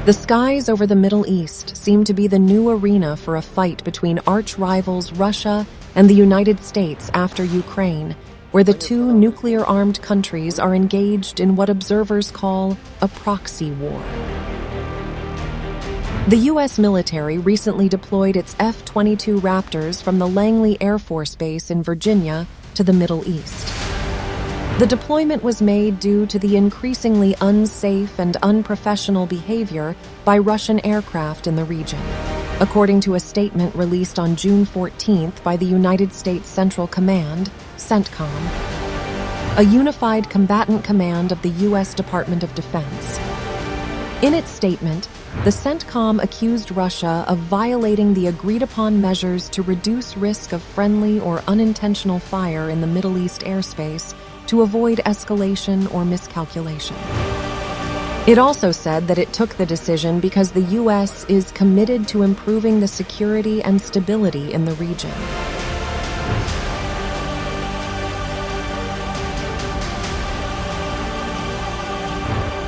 The skies over the Middle East seem to be the new arena for a fight between arch-rivals Russia and the United States after Ukraine, where the two nuclear-armed countries are engaged in what observers call a proxy war. The U.S. military recently deployed its F-22 Raptors from the Langley Air Force Base in Virginia to the Middle East. The deployment was made due to the increasingly unsafe and unprofessional behavior by Russian aircraft in the region, according to a statement released on June 14th by the United States Central Command, CENTCOM, a unified combatant command of the U.S. Department of Defense. In its statement, the CENTCOM accused Russia of violating the agreed-upon measures to reduce risk of friendly or unintentional fire in the Middle East airspace to avoid escalation or miscalculation. It also said that it took the decision because the U.S. is committed to improving the security and stability in the region.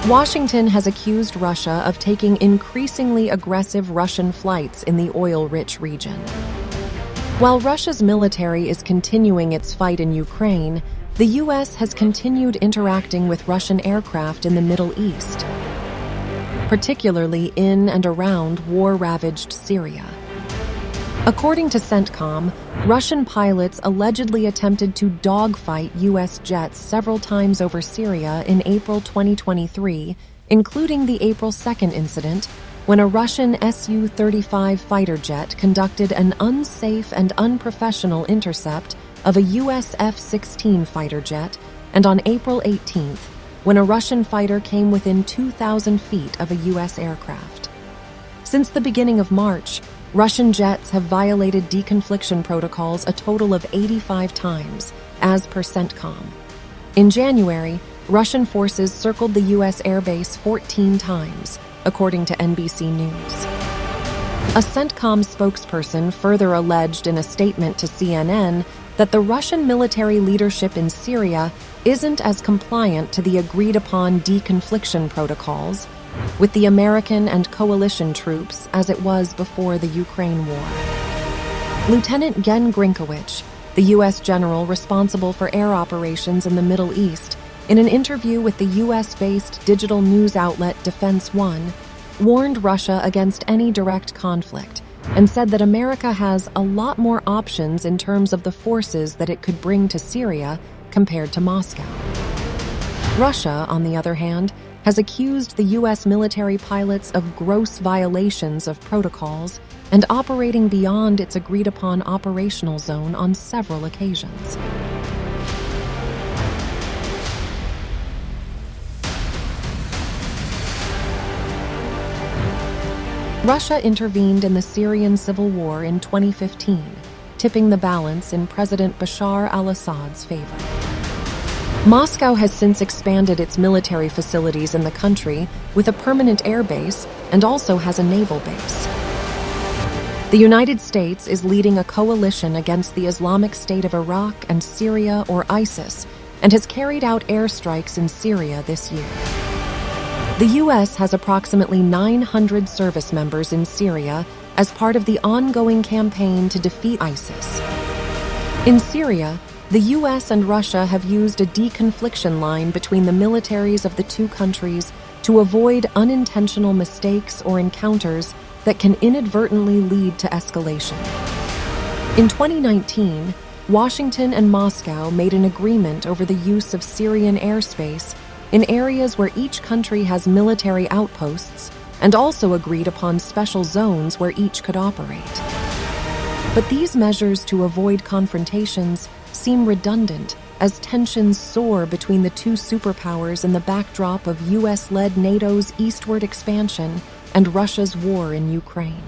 Washington has accused Russia of taking increasingly aggressive Russian flights in the oil-rich region. While Russia's military is continuing its fight in Ukraine, the U.S. has continued interacting with Russian aircraft in the Middle East, particularly in and around war-ravaged Syria. According to CENTCOM, Russian pilots allegedly attempted to dogfight U.S. jets several times over Syria in April 2023, including the April 2nd incident, when a Russian Su-35 fighter jet conducted an unsafe and unprofessional intercept of a U.S. F-16 fighter jet, and on April 18th, when a Russian fighter came within 2,000 feet of a U.S. aircraft. Since the beginning of March, Russian jets have violated deconfliction protocols a total of 85 times, as per CENTCOM. In January, Russian forces circled the U.S. airbase 14 times, according to NBC News. A CENTCOM spokesperson further alleged in a statement to CNN that the Russian military leadership in Syria isn't as compliant to the agreed-upon deconfliction protocols with the American and coalition troops as it was before the Ukraine war. Lieutenant Gen Grinkowicz, the U.S. general responsible for air operations in the Middle East, in an interview with the U.S.-based digital news outlet Defense One, warned Russia against any direct conflict and said that America has a lot more options in terms of the forces that it could bring to Syria compared to Moscow. Russia, on the other hand, has accused the U.S. military pilots of gross violations of protocols and operating beyond its agreed-upon operational zone on several occasions. Russia intervened in the Syrian civil war in 2015, tipping the balance in President Bashar al-Assad's favor. Moscow has since expanded its military facilities in the country with a permanent air base and also has a naval base. The United States is leading a coalition against the Islamic State of Iraq and Syria, or ISIS, and has carried out airstrikes in Syria this year. The U.S. has approximately 900 service members in Syria as part of the ongoing campaign to defeat ISIS. In Syria, the U.S. and Russia have used a deconfliction line between the militaries of the two countries to avoid unintentional mistakes or encounters that can inadvertently lead to escalation. In 2019, Washington and Moscow made an agreement over the use of Syrian airspace in areas where each country has military outposts, and also agreed upon special zones where each could operate. But these measures to avoid confrontations seem redundant as tensions soar between the two superpowers in the backdrop of U.S.-led NATO's eastward expansion and Russia's war in Ukraine.